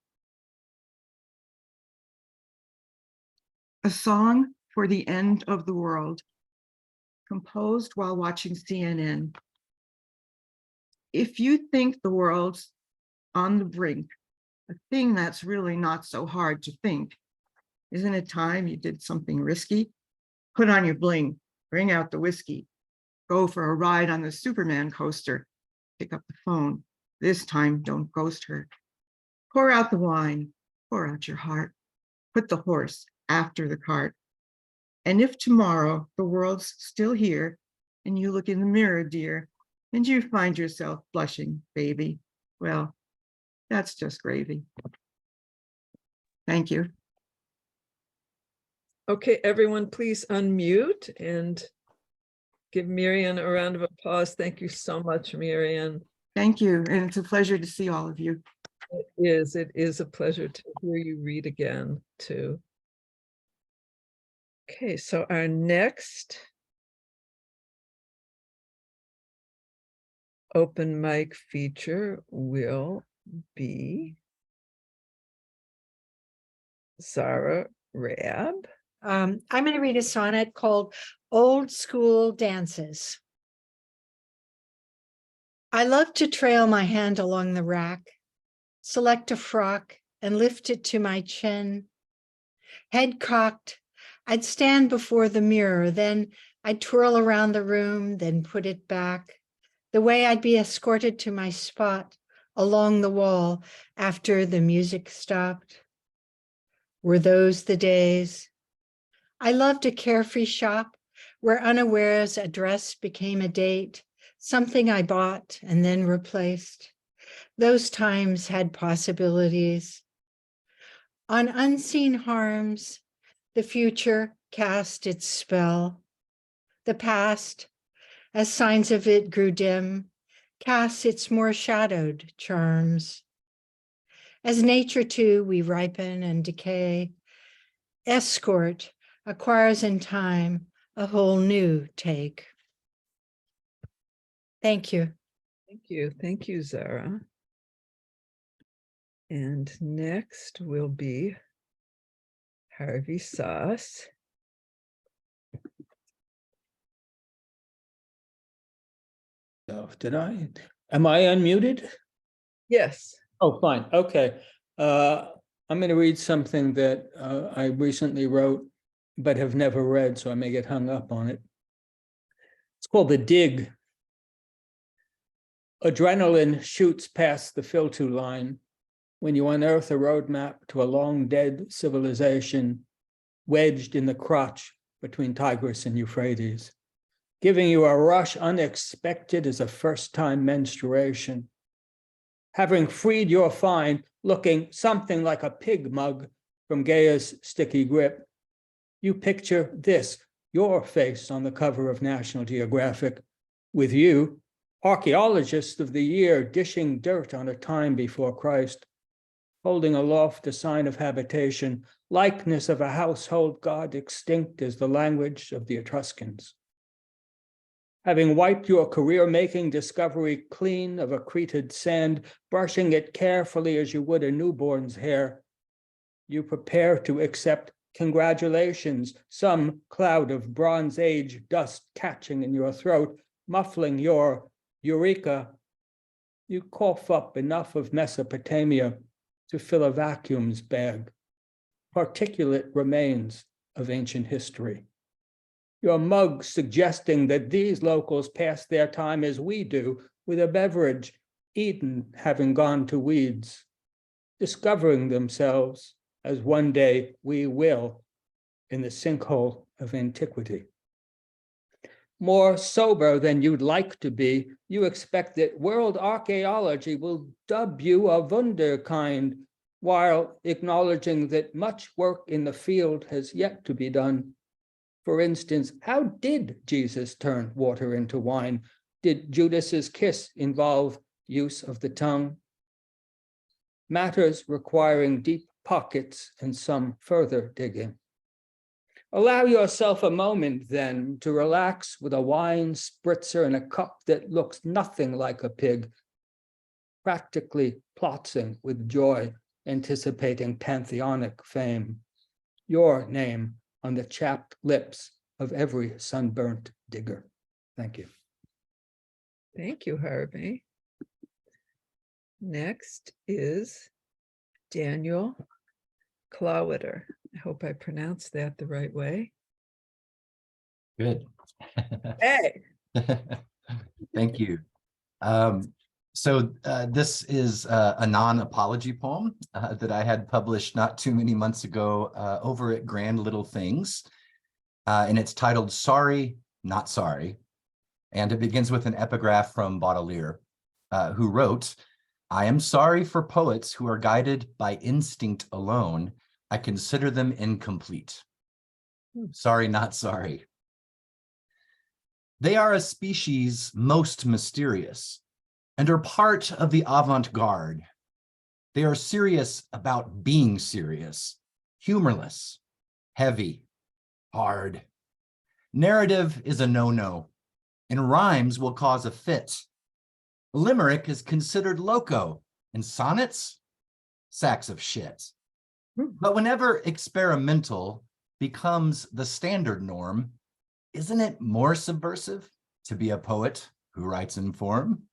A song for the end of the world, composed while watching CNN. If you think the world's on the brink, a thing that's really not so hard to think, isn't it time you did something risky? Put on your bling, bring out the whiskey, go for a ride on the Superman coaster, pick up the phone. This time, don't ghost her. Pour out the wine, pour out your heart, put the horse after the cart. And if tomorrow the world's still here and you look in the mirror, dear, and you find yourself blushing, baby, well, that's just gravy. Thank you. Okay, everyone, please unmute and give Marion a round of applause. Thank you so much, Marion. Thank you, and it's a pleasure to see all of you. It is a pleasure to hear you read again, too. Okay, so our next open mic feature will be Zara Raab. I'm going to read a sonnet called Old School Dances. I love to trail my hand along the rack, select a frock and lift it to my chin. Head cocked, I'd stand before the mirror, then I'd twirl around the room, then put it back. The way I'd be escorted to my spot along the wall after the music stopped. Were those the days? I loved a carefree shop where unawares a dress became a date, something I bought and then replaced. Those times had possibilities. On unseen harms, the future cast its spell. The past, as signs of it grew dim, casts its more shadowed charms. As nature too, we ripen and decay. Escort acquires in time a whole new take. Thank you. Thank you. Thank you, Zara. And next will be Harvey Soss. So am I unmuted? Yes. Oh, fine. Okay. I'm going to read something that I recently wrote, but have never read, so I may get hung up on it. It's called The Dig. Adrenaline shoots past the filter line when you unearth a roadmap to a long dead civilization wedged in the crotch between Tigris and Euphrates, giving you a rush unexpected as a first-time menstruation. Having freed your find, looking something like a pig mug from Gaia's sticky grip, you picture this, your face on the cover of National Geographic, with you, archaeologist of the year, dishing dirt on a time before Christ, holding aloft a sign of habitation, likeness of a household god extinct as the language of the Etruscans. Having wiped your career-making discovery clean of accreted sand, brushing it carefully as you would a newborn's hair, you prepare to accept congratulations, some cloud of Bronze Age dust catching in your throat, muffling your eureka. You cough up enough of Mesopotamia to fill a vacuum's bag, particulate remains of ancient history. Your mug suggesting that these locals pass their time as we do, with a beverage, Eden having gone to weeds, discovering themselves as one day we will in the sinkhole of antiquity. More sober than you'd like to be, you expect that world archaeology will dub you a wunderkind, while acknowledging that much work in the field has yet to be done. For instance, how did Jesus turn water into wine? Did Judas's kiss involve use of the tongue? Matters requiring deep pockets and some further digging. Allow yourself a moment then to relax with a wine spritzer and a cup that looks nothing like a pig, practically plotting with joy, anticipating pantheonic fame. Your name on the chapped lips of every sunburnt digger. Thank you. Thank you, Harvey. Next is Daniel Klawitter. I hope I pronounced that the right way. Good. Hey. Thank you. This is a non-apology poem that I had published not too many months ago over at Grand Little Things. And it's titled Sorry, Not Sorry. And it begins with an epigraph from Baudelaire, who wrote, I am sorry for poets who are guided by instinct alone. I consider them incomplete. Sorry, not sorry. They are a species most mysterious and are part of the avant-garde. They are serious about being serious, humorless, heavy, hard. Narrative is a no-no, and rhymes will cause a fit. Limerick is considered loco, and sonnets, sacks of shit. But whenever experimental becomes the standard norm, isn't it more subversive to be a poet who writes in form?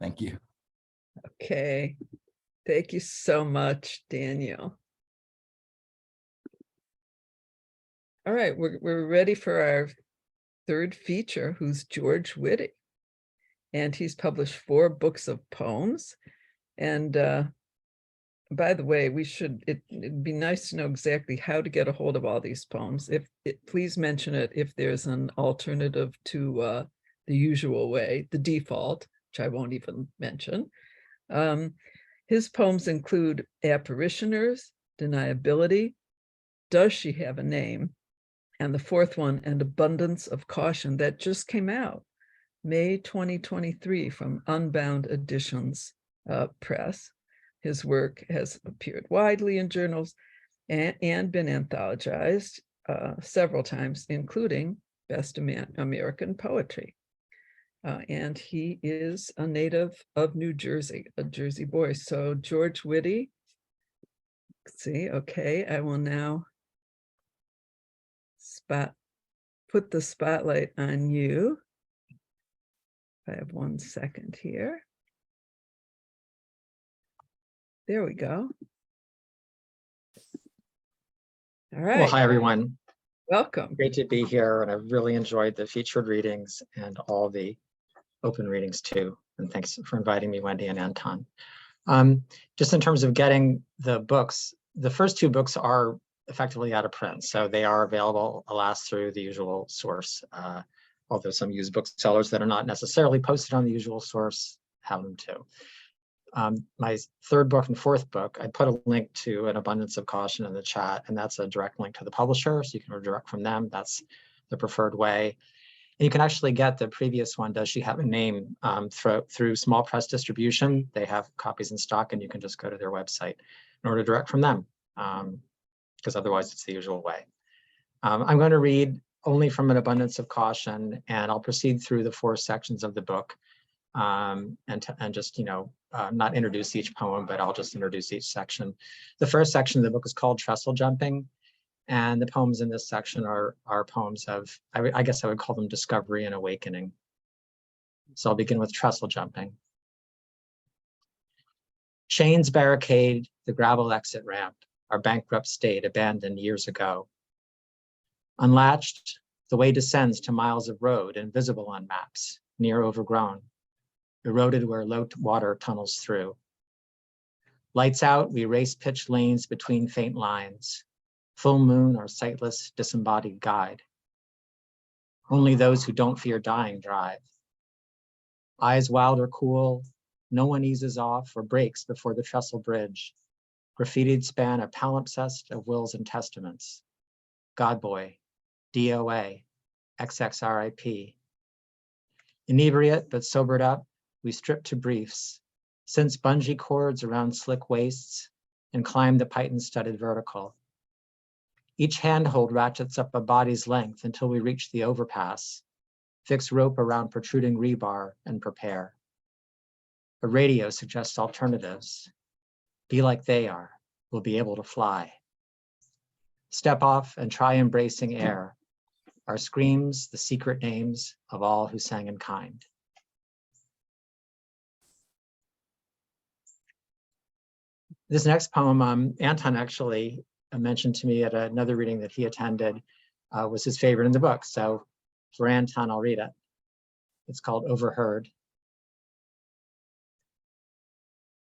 Thank you. Okay. Thank you so much, Daniel. All right, we're ready for our third feature, who's George Witte. And he's published 4 books of poems. And by the way, it'd be nice to know exactly how to get a hold of all these poems. Please mention it if there's an alternative to the usual way, the default, which I won't even mention. His poems include Apparitioners, Deniability, Does She Have a Name? And the 4th one, An Abundance of Caution, that just came out, May 2023, from Unbound Editions Press. His work has appeared widely in journals and been anthologized several times, including Best American Poetry. And he is a native of New Jersey, a Jersey boy. So George Witte, see, okay, I will now put the spotlight on you. I have 1 second here. There we go. All right. Well, hi, everyone. Welcome. Great to be here. And I've really enjoyed the featured readings and all the open readings too. And thanks for inviting me, Wendy and Anton. Just in terms of getting the books, the first 2 books are effectively out of print. So they are available, alas, through the usual source. Although some used booksellers that are not necessarily posted on the usual source have them too. My 3rd book and 4th book, I put a link to An Abundance of Caution in the chat, and that's a direct link to the publisher, so you can redirect from them. That's the preferred way. And you can actually get the previous one, Does She Have a Name, through small press distribution. They have copies in stock, and you can just go to their website in order to direct from them, because otherwise it's the usual way. I'm going to read only from An Abundance of Caution, and I'll proceed through the 4 sections of the book, and just, not introduce each poem, but I'll just introduce each section. The first section of the book is called Trestle Jumping, and the poems in this section are poems of, I guess I would call them discovery and awakening. So I'll begin with Trestle Jumping. Chains barricade the gravel exit ramp, our bankrupt state abandoned years ago. Unlatched, the way descends to miles of road invisible on maps, near overgrown, eroded where low water tunnels through. Lights out, we race pitch lanes between faint lines. Full moon or sightless, disembodied guide. Only those who don't fear dying drive. Eyes wild or cool, no one eases off or breaks before the trestle bridge. Graffitied span a palimpsest of wills and testaments. Godboy, DOA, XXRIP. Inebriate but sobered up, we strip to briefs, cinch bungee cords around slick waists, and climb the python-studded vertical. Each handhold ratchets up a body's length until we reach the overpass, fix rope around protruding rebar, and prepare. A radio suggests alternatives. Be like they are, we'll be able to fly. Step off and try embracing air. Our screams, the secret names of all who sang in kind. This next poem, Anton actually mentioned to me at another reading that he attended, was his favorite in the book. So for Anton, I'll read it. It's called Overheard.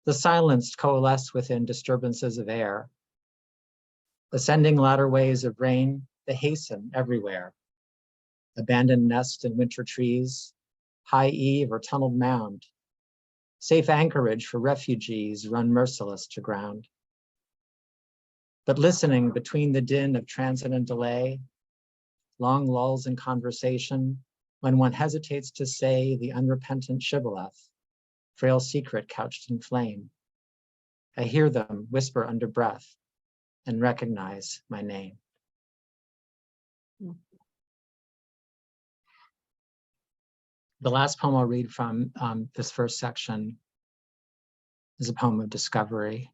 The silenced coalesce within disturbances of air. Ascending ladder ways of rain, they hasten everywhere. Abandoned nest in winter trees, high eave or tunneled mound. Safe anchorage for refugees run merciless to ground. But listening between the din of transit and delay, long lulls in conversation, when one hesitates to say the unrepentant shibboleth, frail secret couched in flame. I hear them whisper under breath and recognize my name. The last poem I'll read from this first section is a poem of discovery.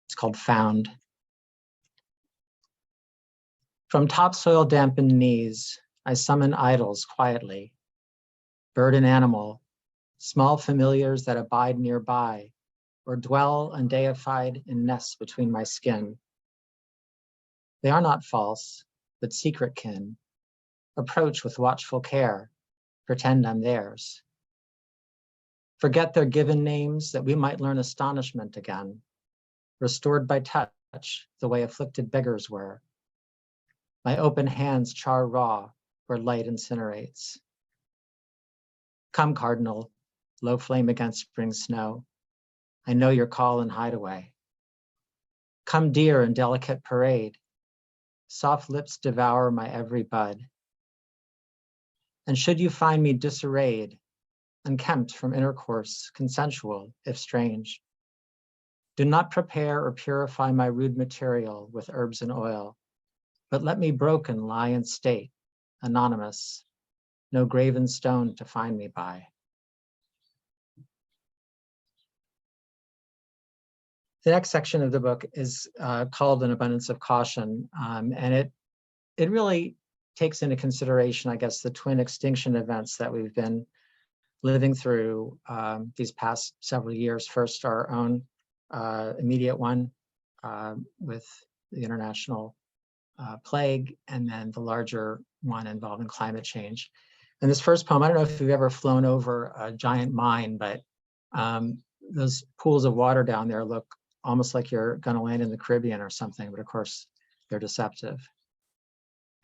It's called Found. From topsoil dampened knees, I summon idols quietly. Bird and animal, small familiars that abide nearby or dwell undeified in nests between my skin. They are not false, but secret kin. Approach with watchful care, pretend I'm theirs. Forget their given names that we might learn astonishment again, restored by touch the way afflicted beggars were. My open hands char raw where light incinerates. Come, Cardinal, low flame against spring snow. I know your call and hideaway. Come, dear and delicate parade. Soft lips devour my every bud. And should you find me disarrayed, unkempt from intercourse, consensual, if strange, do not prepare or purify my rude material with herbs and oil, but let me broken lie in state, anonymous, no graven stone to find me by. The next section of the book is called An Abundance of Caution, and it really takes into consideration, I guess, the twin extinction events that we've been living through these past several years. First, our own immediate one with the international plague, and then the larger one involving climate change. And this first poem, I don't know if you've ever flown over a giant mine, but those pools of water down there look almost like you're going to land in the Caribbean or something, but of course they're deceptive.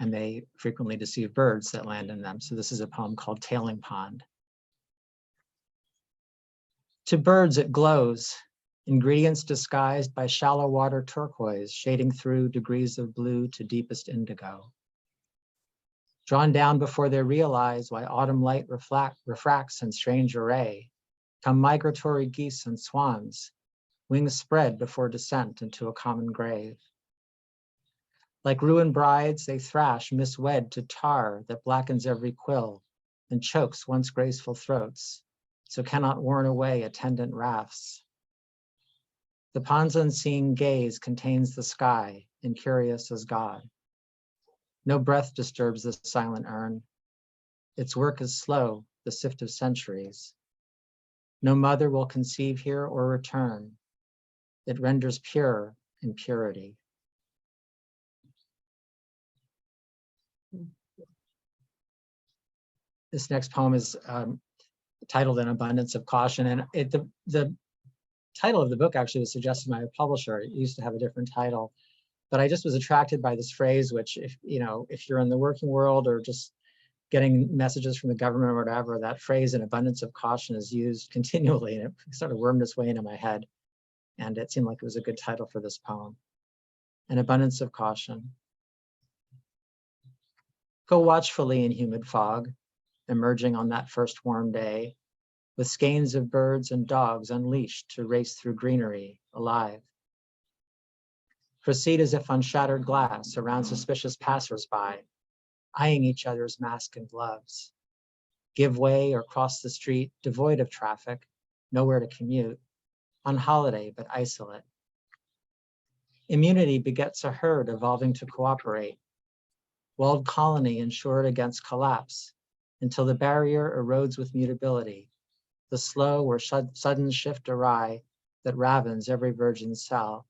And they frequently deceive birds that land in them. So this is a poem called Tailing Pond. To birds it glows, ingredients disguised by shallow water turquoise, shading through degrees of blue to deepest indigo. Drawn down before they realize why autumn light refracts in strange array, come migratory geese and swans, wings spread before descent into a common grave. Like ruined brides, they thrash, miswed to tar that blackens every quill and chokes once graceful throats, so cannot warn away attendant rafts. The pond's unseeing gaze contains the sky, incurious as God. No breath disturbs this silent urn. Its work is slow, the sift of centuries. No mother will conceive here or return. It renders pure in purity. This next poem is titled An Abundance of Caution, and the title of the book actually was suggested by a publisher. It used to have a different title, but I just was attracted by this phrase, which if you're in the working world or just getting messages from the government or whatever, that phrase, an abundance of caution, is used continually, and it sort of wormed its way into my head. And it seemed like it was a good title for this poem. An abundance of caution. Go watchfully in humid fog, emerging on that first warm day, with skeins of birds and dogs unleashed to race through greenery, alive. Proceed as if on shattered glass around suspicious passersby, eyeing each other's mask and gloves. Give way or cross the street, devoid of traffic, nowhere to commute, on holiday but isolate. Immunity begets a herd evolving to cooperate. Walled colony insured against collapse until the barrier erodes with mutability, the slow or sudden shift awry that ravens every virgin cell.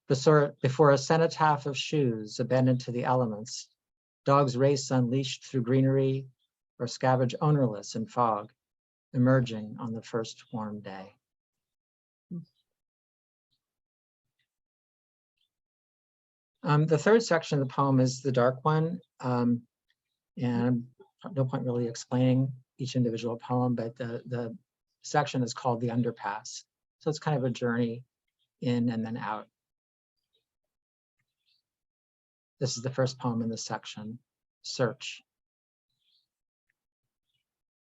Before a cenotaph of shoes abandoned to the elements, dogs race unleashed through greenery or scavenge ownerless in fog, emerging on the first warm day. The third section of the poem is the dark one, and no point really explaining each individual poem, but the section is called The Underpass. So it's kind of a journey in and then out. This is the first poem in this section, Search.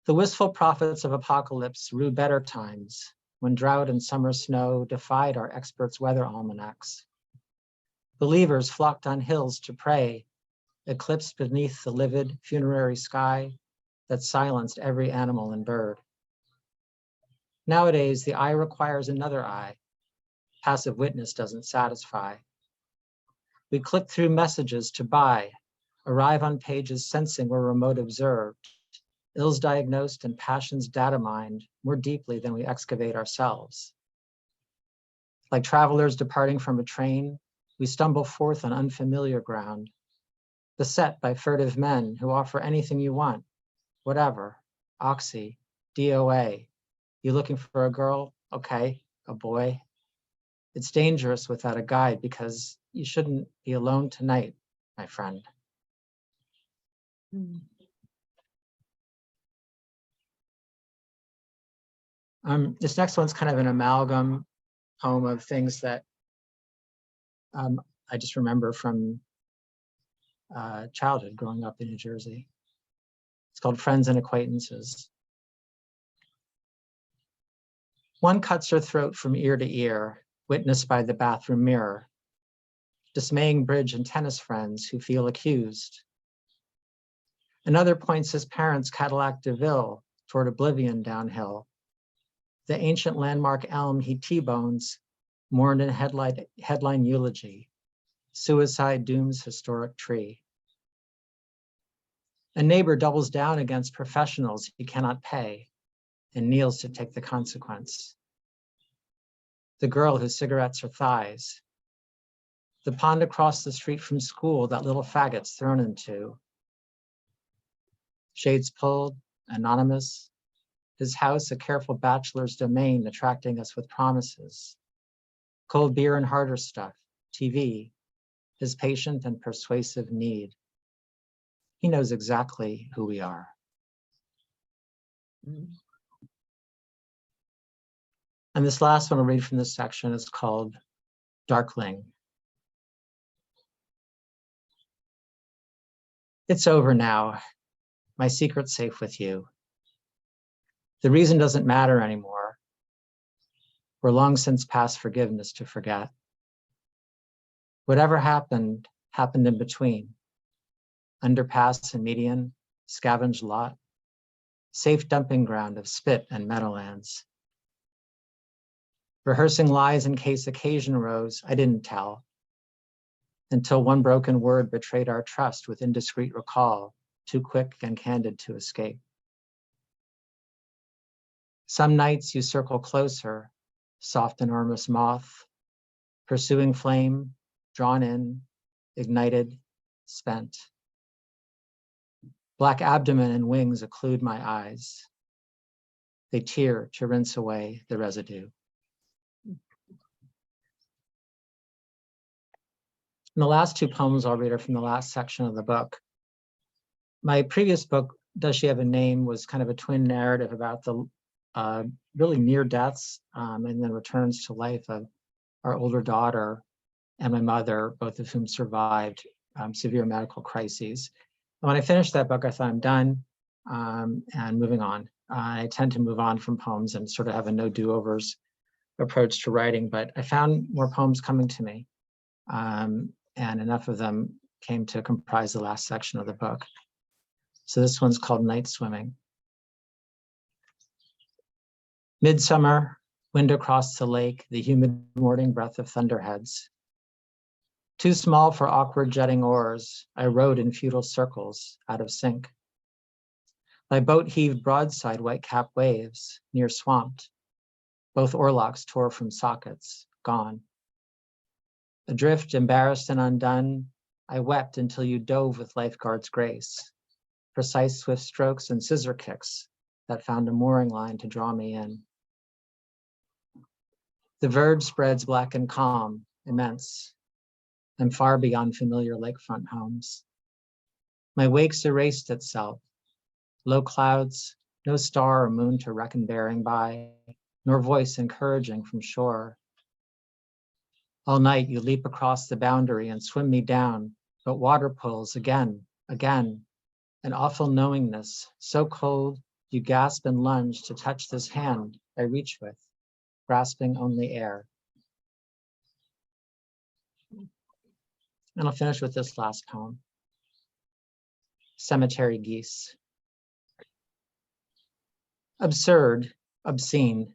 The wistful prophets of apocalypse rue better times, when drought and summer snow defied our experts' weather almanacs. Believers flocked on hills to pray, eclipsed beneath the livid funerary sky that silenced every animal and bird. Nowadays, the eye requires another eye. Passive witness doesn't satisfy. We click through messages to buy, arrive on pages sensing we're remote observed, ills diagnosed and passions data mined more deeply than we excavate ourselves. Like travelers departing from a train, we stumble forth on unfamiliar ground, beset by furtive men who offer anything you want, whatever, oxy, DOA. You looking for a girl? Okay, a boy. It's dangerous without a guide because you shouldn't be alone tonight, my friend. This next one's kind of an amalgam poem of things that I just remember from childhood growing up in New Jersey. It's called Friends and Acquaintances. One cuts her throat from ear to ear, witnessed by the bathroom mirror, dismaying bridge and tennis friends who feel accused. Another points his parents' Cadillac DeVille toward oblivion downhill. The ancient landmark elm he T-bones, mourned in headline eulogy. Suicide dooms historic tree. A neighbor doubles down against professionals he cannot pay and kneels to take the consequence. The girl whose cigarettes are thighs. The pond across the street from school that little faggot's thrown into. Shades pulled, anonymous. His house a careful bachelor's domain attracting us with promises. Cold beer and harder stuff, TV, his patient and persuasive need. He knows exactly who we are. And this last one I'll read from this section is called Darkling. It's over now. My secret's safe with you. The reason doesn't matter anymore. We're long since past forgiveness to forget. Whatever happened, happened in between. Underpass and median, scavenged lot, safe dumping ground of spit and meadowlands. Rehearsing lies in case occasion arose, I didn't tell. Until one broken word betrayed our trust with indiscreet recall, too quick and candid to escape. Some nights you circle closer, soft enormous moth, pursuing flame, drawn in, ignited, spent. Black abdomen and wings occlude my eyes. They tear to rinse away the residue. And the last two poems I'll read are from the last section of the book. My previous book, Does She Have a Name, was kind of a twin narrative about the really near deaths and then returns to life of our older daughter and my mother, both of whom survived severe medical crises. And when I finished that book, I thought I'm done and moving on. I tend to move on from poems and sort of have a no do-overs approach to writing, but I found more poems coming to me. And enough of them came to comprise the last section of the book. So this one's called Night Swimming. Midsummer, wind across the lake, the humid morning breath of thunderheads. Too small for awkward jetting oars, I rowed in futile circles, out of sync. My boat heaved broadside white-capped waves, near swamped. Both oarlocks tore from sockets, gone. Adrift, embarrassed and undone, I wept until you dove with lifeguard's grace. Precise swift strokes and scissor kicks that found a mooring line to draw me in. The verge spreads black and calm, immense. I'm far beyond familiar lakefront homes. My wakes erased itself. Low clouds, no star or moon to reckon bearing by, nor voice encouraging from shore. All night you leap across the boundary and swim me down, but water pulls again, an awful knowingness, so cold you gasp and lunge to touch this hand I reach with, grasping only air. And I'll finish with this last poem. Cemetery Geese. Absurd, obscene.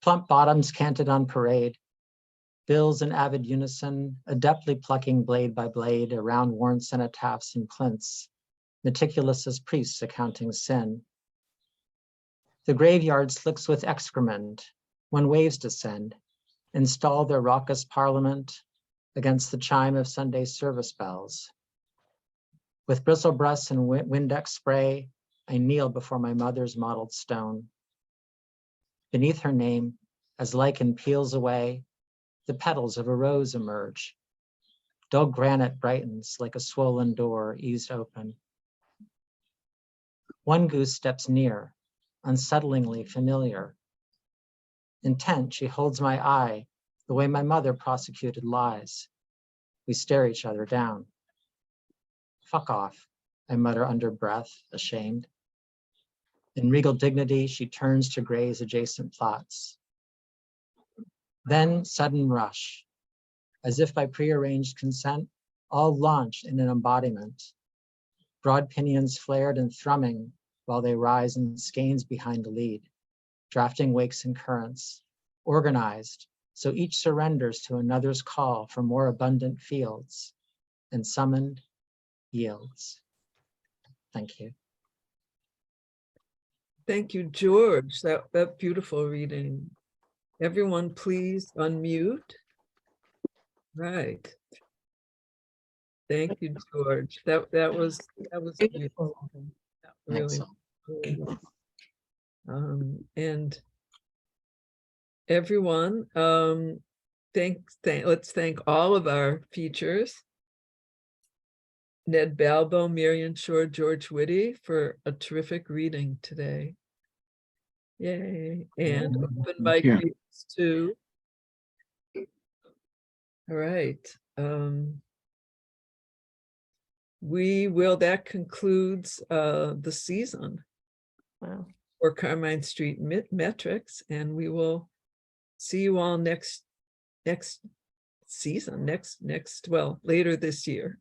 Plump bottoms canted on parade. Bills in avid unison, adeptly plucking blade by blade around worn cenotaphs and plinths, meticulous as priests accounting sin. The graveyard slicks with excrement when waves descend, install their raucous parliament against the chime of Sunday service bells. With bristle breasts and Windex spray, I kneel before my mother's mottled stone. Beneath her name, as lichen peels away, the petals of a rose emerge. Dull granite brightens like a swollen door eased open. One goose steps near, unsettlingly familiar. Intent, she holds my eye, the way my mother prosecuted lies. We stare each other down. Fuck off, I mutter under breath, ashamed. In regal dignity, she turns to graze adjacent plots. Then sudden rush, as if by prearranged consent, all launched in an embodiment. Broad pinions flared and thrumming while they rise in skeins behind the lead, drafting wakes and currents, organized so each surrenders to another's call for more abundant fields, and summoned yields. Thank you. Thank you, George. That beautiful reading. Everyone, please unmute. Right. Thank you, George. That was beautiful. Really, really. And everyone, let's thank all of our features. Ned Balbo, Marion Shore, George Witte for a terrific reading today. Yay. And open mic readings too. All right. That concludes the season. Wow. For Carmine Street Metrics, and we will see you all next season, well, later this year.